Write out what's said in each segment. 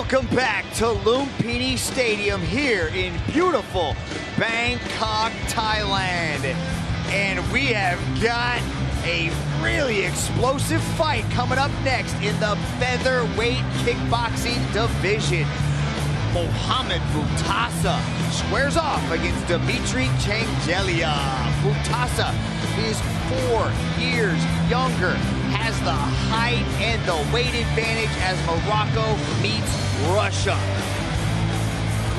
Welcome back to Lumpini Stadium here in beautiful Bangkok, Thailand. And we have got a really explosive fight coming up next in the featherweight kickboxing division. Mohamed Butasa squares off against Dmytry Changelia. Butasa is 4 years younger, has the height and the weight advantage as Morocco meets Russia.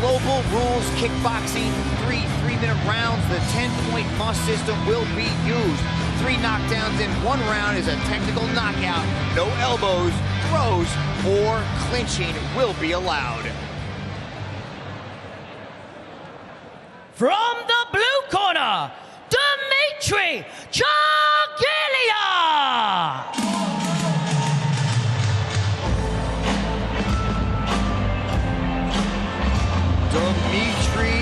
Global rules kickboxing, 3-minute rounds. The 10-point must system will be used. 3 knockdowns in 1 round is a technical knockout. No elbows, throws, or clinching will be allowed. From the blue corner, Dmytry Changellia. Dmytry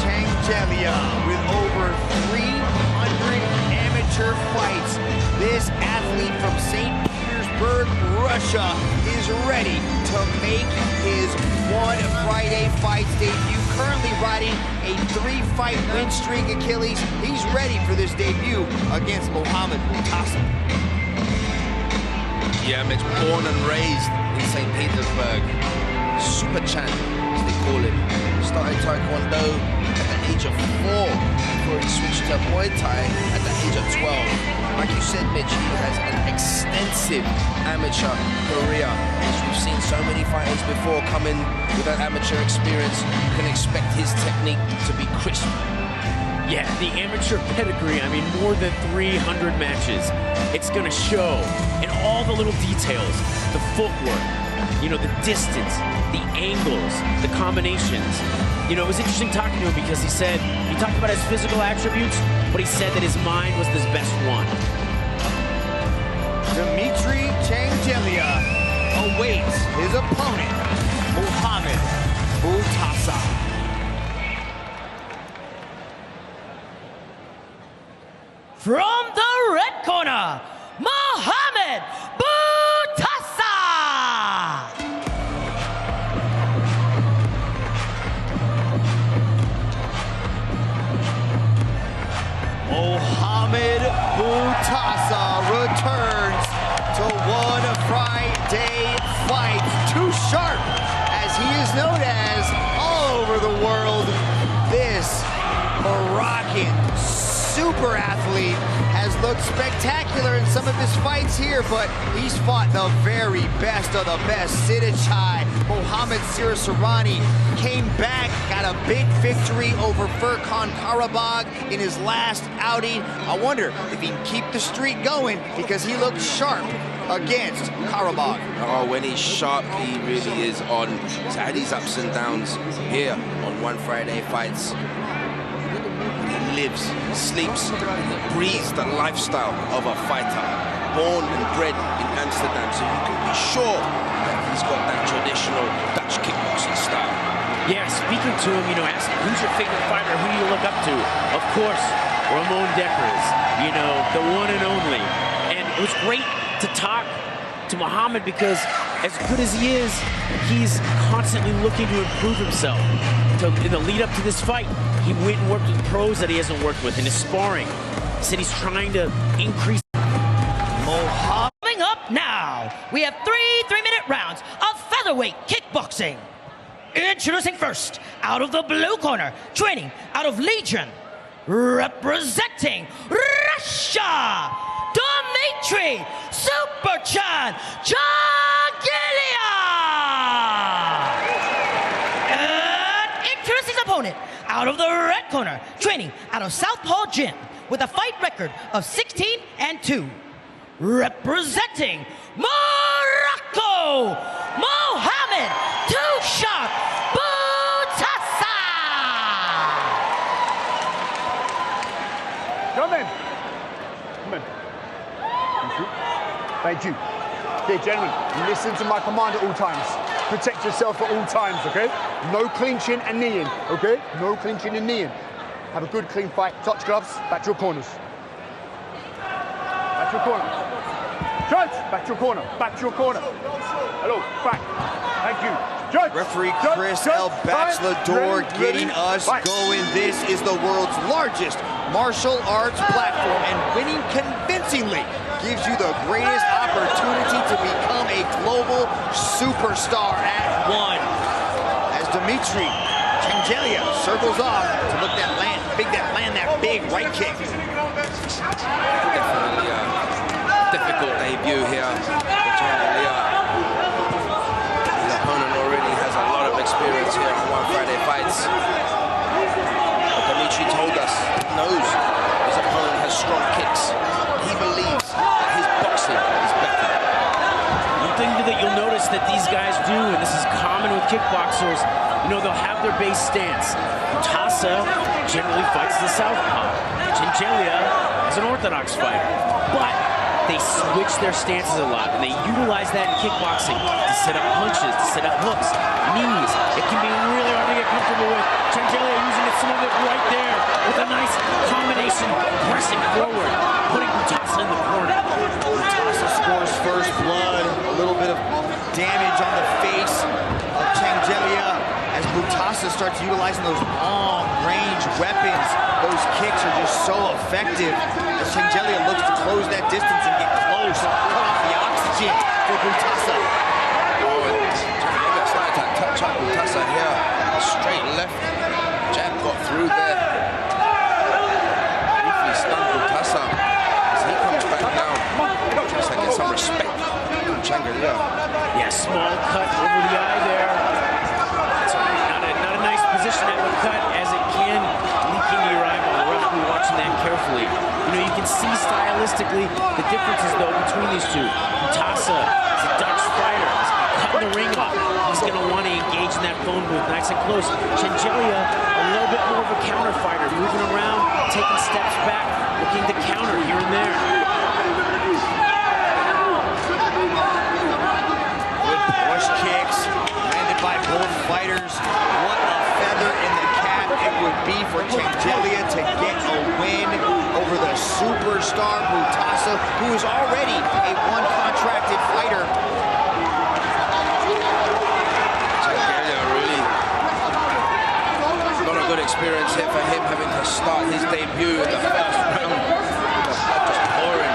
Changellia with over 300 amateur fights. This athlete from St. Petersburg, Russia is ready to make his one Friday fights debut. Currently riding a 3-fight win streak, Achilles. He's ready for this debut against Mohamed Butasa. Yeah, Mitch, born and raised in St. Petersburg. Super Chan, as they call him. Started Taekwondo at the age of 4 before he switched to Muay Thai at the age of 12. Like you said, Mitch, he has an extensive amateur career. As we've seen so many fighters before come in with that amateur experience, you can expect his technique to be crisp. Yeah, the amateur pedigree, I mean, more than 300 matches. It's gonna show in all the little details, the footwork, you know, the distance, the angles, the combinations. You know, it was interesting talking to him because he talked about his physical attributes, but he said that his mind was his best one. Dmytry Changelia awaits his opponent, Mohamed Butasa. From the red corner, Mohamed Butasa. Mohamed Butasa returns to one Friday fights. Too sharp, as he is known as all over the world. This Moroccan super athlete has looked spectacular in some of his fights here, but he's fought the very best of the best. Sidichai, Mohamed Sirasarani came back, got a big victory over Furkan Karabag in his last outing. I wonder if he can keep the streak going because he looked sharp against Karabag. Oh, when he's sharp, he really is on. He's had his ups and downs here on One Friday Fights. Lives, sleeps, breathes the lifestyle of a fighter, born and bred in Amsterdam, so you can be sure that he's got that traditional Dutch kickboxing style. Yeah, speaking to him, you know, asking who's your favorite fighter, who do you look up to? Of course, Ramon Dekkers, you know, the one and only. And it was great to talk to Mohamed because as good as he is, he's constantly looking to improve himself. So in the lead up to this fight, he went and worked with pros that he hasn't worked with in his sparring. He said he's trying to increase. Coming up now, we have 3-minute rounds of featherweight kickboxing. Introducing first, out of the blue corner, training out of Legion, representing Russia, Dmytry Super Chan Changelia. And introducing his opponent, out of the red corner, training out of Southpaw Gym with a fight record of 16-2, representing Morocco, Mohamed Too Sharp Butasa. Come in. Come in. Thank you. Okay, gentlemen, listen to my command at all times. Protect yourself at all times, okay? No clinching and kneeing, okay? No clinching and kneeing. Have a good, clean fight. Touch gloves, back to your corners. Back to your corner. Chance, back to your corner, back to your corner. Hello, back. Thank you. Referee Chris El Bachelor getting us going. This is the world's largest martial arts platform, and winning convincingly gives you the greatest opportunity to become a global superstar at one. As Dmytri Changelia circles off to look that land big right kick. Definitely a difficult debut here for Changelia. His opponent already has a lot of experience here on One Friday Fights. But Dmytri told us he knows his opponent has strong kicks. He believes that his boxing is better. One thing that you'll notice that these guys do, and this is common with kickboxers, you know, they'll have their base stance. Butasa generally fights the southpaw. Changelia is an orthodox fighter. But they switch their stances a lot, and they utilize that in kickboxing to set up punches, to set up hooks, knees. It can be really hard to get comfortable with. Changelia using some of it right there with a nice combination, pressing forward, putting Butasa in the corner. Butasa scores first blood, a little bit of damage on the face of Changelia as Butasa starts utilizing those long-range weapons. Those kicks are just so effective as Changelia looks to close that distance and get close, cut off the oxygen for Butasa. Oh, and Changelia started to touch up Butasa here. A straight left jab got through there. Briefly stunned Butasa as he comes back down. Butasa gets some respect from Changelia. Yeah, small cut over the eye there. It's not a nice position at the cut, as it can leak into your eyeball. The referee watching that carefully. You know, you can see stylistically the differences, though, between these two. Butasa is a Dutch fighter. He's cutting the ring off. He's going to want to engage in that phone booth nice and close. Changelia, a little bit more of a counter fighter, moving around, taking steps back, looking to counter here and there. Push kicks landed by both fighters. What a feather in the cap it would be for Changelia to get a win over the superstar Butasa, who is already a one-contracted fighter. Changelia really not a good experience here for him, having to start his debut in the first round with the blood just pouring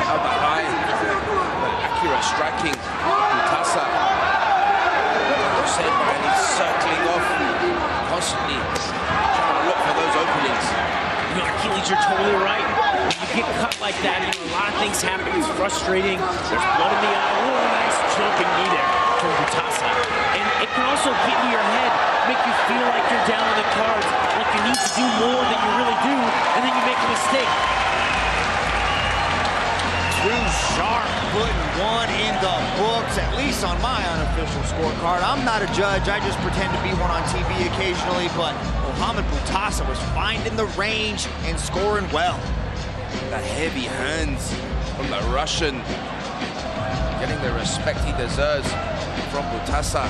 out the eye. But accurate striking. Butasa, said, and he's circling off constantly, trying to look for those openings. You know, Achilles, you're totally right. When you get cut like that, you know, a lot of things happen. It's frustrating. There's blood in the eye. Oh, nice jumping knee there from Butasa. And it can also get in your head, make you feel like you're down on the cards, like you need to do more than you really do, and then you make a mistake. Too sharp, putting one in the books, at least on my unofficial scorecard. I'm not a judge, I just pretend to be one on TV occasionally, but Mohamed Butasa was finding the range and scoring well. The heavy hands from the Russian, getting the respect he deserves from Butasa.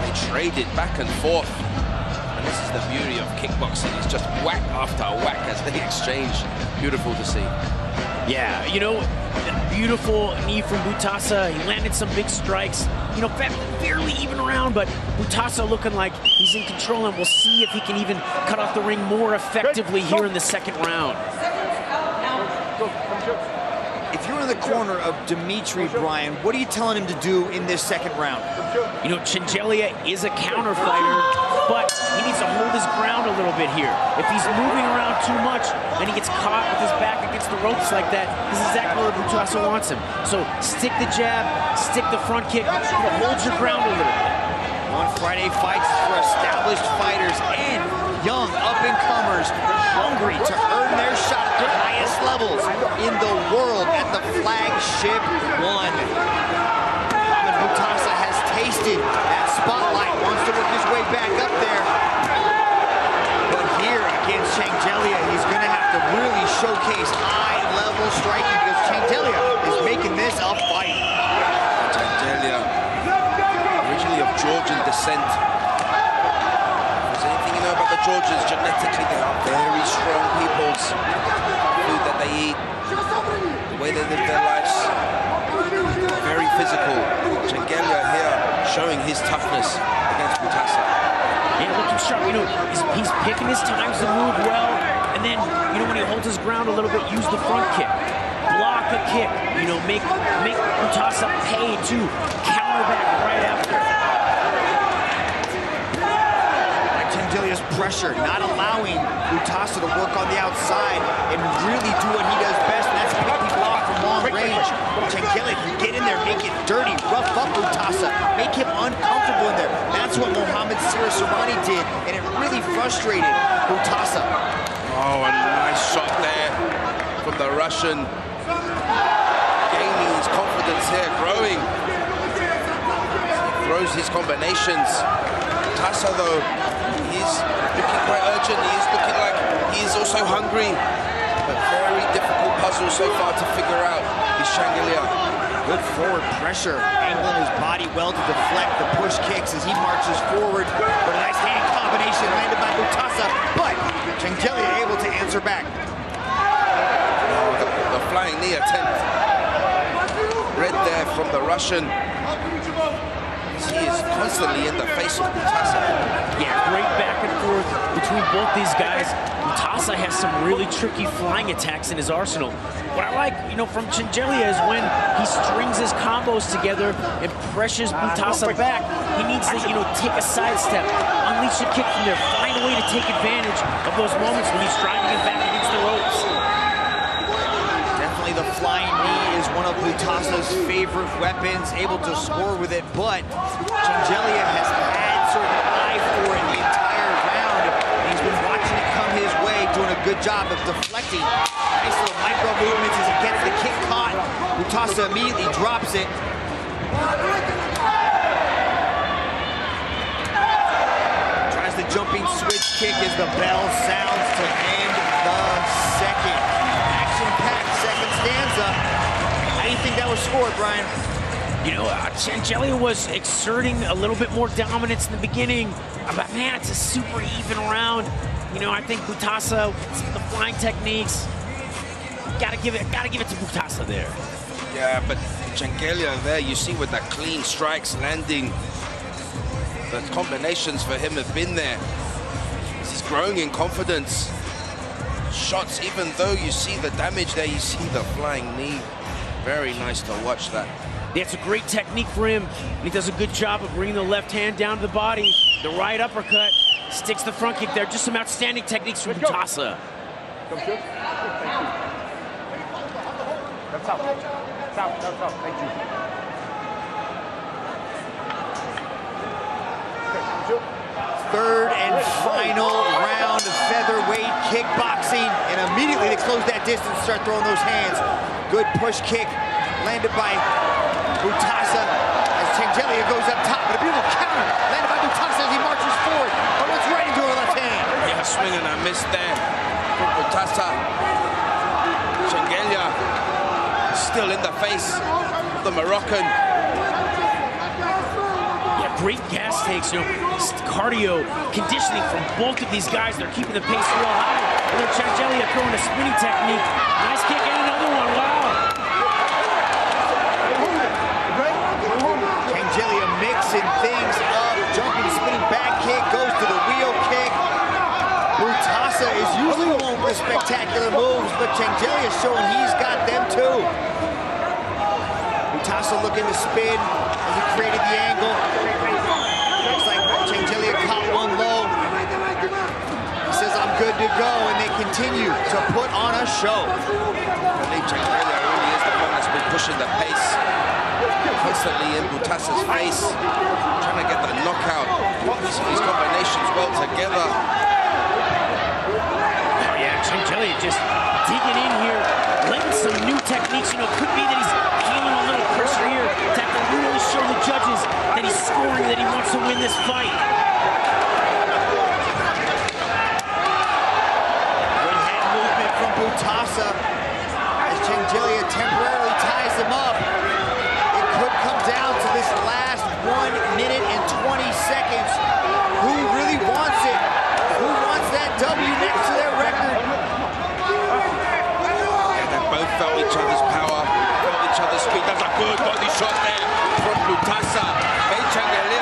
They traded back and forth, and this is the beauty of kickboxing. It's just whack after whack as they exchange. Beautiful to see. Yeah, you know, beautiful knee from Butasa. He landed some big strikes. You know, fairly even round, but Butasa looking like he's in control, and we'll see if he can even cut off the ring more effectively here in the second round. If you're in the corner of Dmytri, Brian, what are you telling him to do in this second round? You know, Changelia is a counter fighter, but he needs to hold his ground a little bit here. If he's moving around too much and he gets caught with his back against the ropes like that, this is exactly where Butasa wants him. So stick the jab, stick the front kick, hold your ground a little bit. On Friday Fights is for established fighters and young up-and-comers hungry to earn their shot at the highest levels in the world at the flagship one. Mohamed Butasa has tasted that spotlight, wants to work his way back up there. But here against Changelia, he's going to have to really showcase high-level striking because Changelia is making this a fight. Changelia, originally of Georgian descent. About the Georgians, genetically they are very strong peoples. The food that they eat, the way they live their lives, very physical. Changelia here showing his toughness against Butasa. Yeah, looking sharp. You know, he's picking his times to move well, and then, you know, when he holds his ground a little bit, use the front kick. Block a kick, you know, make Butasa pay to counter back right after. Changelia's pressure, not allowing Butasa to work on the outside and really do what he does best, and that's pick people off from long range. Changelia can get in there, make it dirty, rough up Butasa, make him uncomfortable in there. That's what Mohamed Sirasarani did, and it really frustrated Butasa. Oh, a nice shot there from the Russian. Gaining his confidence here, growing. Throws his combinations. Butasa, though, he's looking quite urgent. He is looking like he is also hungry. But very difficult puzzle so far to figure out. Is Changeliya. Good forward pressure, angling his body well to deflect the push kicks as he marches forward. But a nice hand combination landed by Butasa, but Changeliya able to answer back. The flying knee attempt. Red there from the Russian. He is constantly in the face of Butasa. Yeah, great back and forth between both these guys. Butasa has some really tricky flying attacks in his arsenal. What I like, you know, from Changeliya is when he strings his combos together and pressures Butasa back. He needs to, you know, take a sidestep, unleash a kick from there, find a way to take advantage of those moments when he's driving him back against the ropes. Definitely the flying knee is one of Butasa's favorite weapons, able to score with it, but Changeliya has had sort of an eye for it the entire round, and he's been watching it come his way, doing a good job of deflecting. Nice little micro movements as he gets the kick caught. Butasa immediately drops it. Tries the jumping switch kick as the bell sounds to end the second. Action-packed second stanza. How do you think that was scored, Brian? You know, Changeliya was exerting a little bit more dominance in the beginning, but man, it's a super even round. You know, I think Butasa, the flying techniques, gotta give it to Butasa there. Yeah, but Changeliya there, you see with the clean strikes landing, the combinations for him have been there. He's growing in confidence. Shots, even though you see the damage there, you see the flying knee. Very nice to watch that. Yeah, it's a great technique for him. He does a good job of bringing the left hand down to the body. The right uppercut, sticks the front kick there. Just some outstanding techniques from Butasa. That's out. That's out. Thank you. Third and final round of featherweight kickboxing, and immediately they close that distance, start throwing those hands. Good push kick landed by Butasa as Changeliya goes up top, but a beautiful counter landed by Butasa as he marches forward, but runs right into her left hand. Yeah, swing and a miss there from Butasa. Changeliya still in the face of the Moroccan. Great gas takes, you know, cardio, conditioning from both of these guys. They're keeping the pace real high. And then Changeliya throwing a spinning technique. Nice kick and another one, wow. Changeliya mixing things up, jumping, spinning back kick, goes to the wheel kick. Butasa is usually the one with spectacular moves, but Changeliya showing he's got them too. Butasa looking to spin as he created the angle. Looks like Changeliya caught one low. He says, I'm good to go, and they continue to put on a show. I believe Changeliya really is the one that's been pushing the pace. Constantly in Butasa's face, trying to get the knockout. These combinations well together. Oh yeah, Changeliya just digging in here, letting some new techniques. You know, it could be that he's feeling a little pressure here to have to really show the judges that he's scoring, that he wants to win this fight. Good head movement from Butasa as Changeliya temporarily ties him up. It could come down to this last 1 minute and 20 seconds. Who really wants it? Who wants that W next to their record? They both felt each other's power, felt each other's speed. That's a good body shot there from Butasa. Changeliya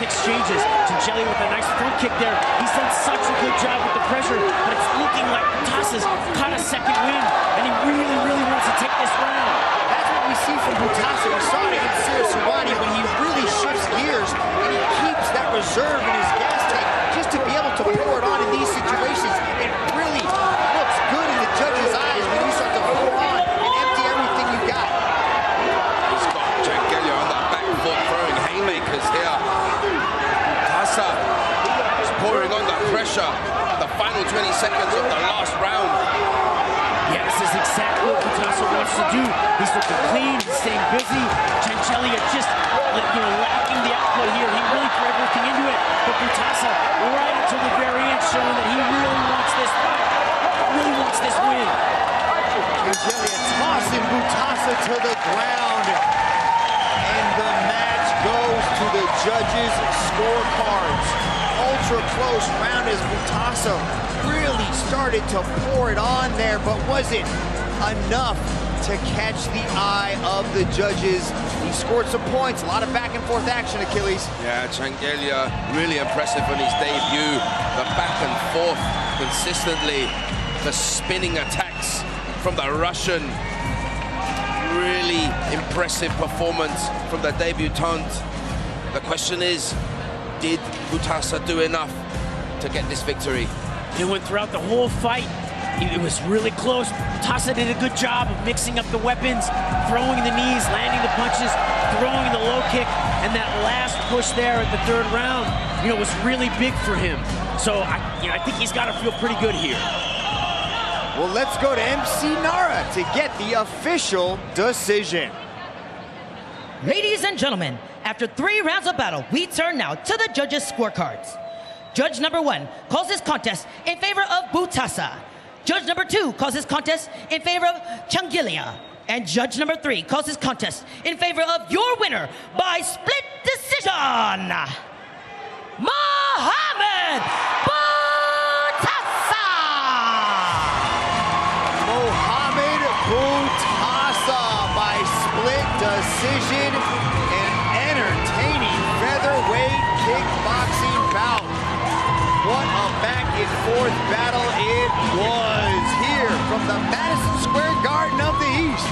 exchanges. Changeli with a nice front kick there. He's done such a good job with the pressure, but it's looking like Butasa's caught a second wind, and he really, really wants to take this round. That's what we see from Butasa. We saw it against Siraswani when he really shifts gears and he keeps that reserve in his gas tank just to be able to pour it on in these situations. It really looks good in the judge's eyes when you start to pour on and empty everything you got. He's got Changeliya on that back foot throwing haymakers here. Butasa is pouring on that pressure in the final 20 seconds of the last round. Yeah, this is exactly what Butasa wants to do. He's looking clean, he's staying busy. Changeliya just, lacking the output here. He really threw everything into it. But Butasa, right until the very end, showing that he really wants this fight. Really wants this win. Changeliya tossing Butasa to the ground. And the match goes to the judges' scorecards. Ultra close round as Butasa really started to pour it on there, but wasn't enough to catch the eye of the judges. He scored some points, a lot of back and forth action, Achilles. Yeah, Changeliya really impressive on his debut. The back and forth consistently, the spinning attacks from the Russian. Really impressive performance from the debutant. The question is, did Butasa do enough to get this victory? He went throughout the whole fight. It was really close. Butasa did a good job of mixing up the weapons, throwing the knees, landing the punches, throwing the low kick, and that last push there at the third round, was really big for him. So I think he's got to feel pretty good here. Well, let's go to MC Nara to get the official decision. Ladies and gentlemen, after 3 rounds of battle, we turn now to the judges' scorecards. Judge number 1 calls this contest in favor of Butasa. Judge number 2 calls this contest in favor of Changeliya. And judge number 3 calls this contest in favor of your winner by split decision, Mohamed Butasa! Mohamed Butasa by split decision, an entertaining featherweight kickboxing bout. What a back-and-forth battle it was here from the Madison Square Garden of the East.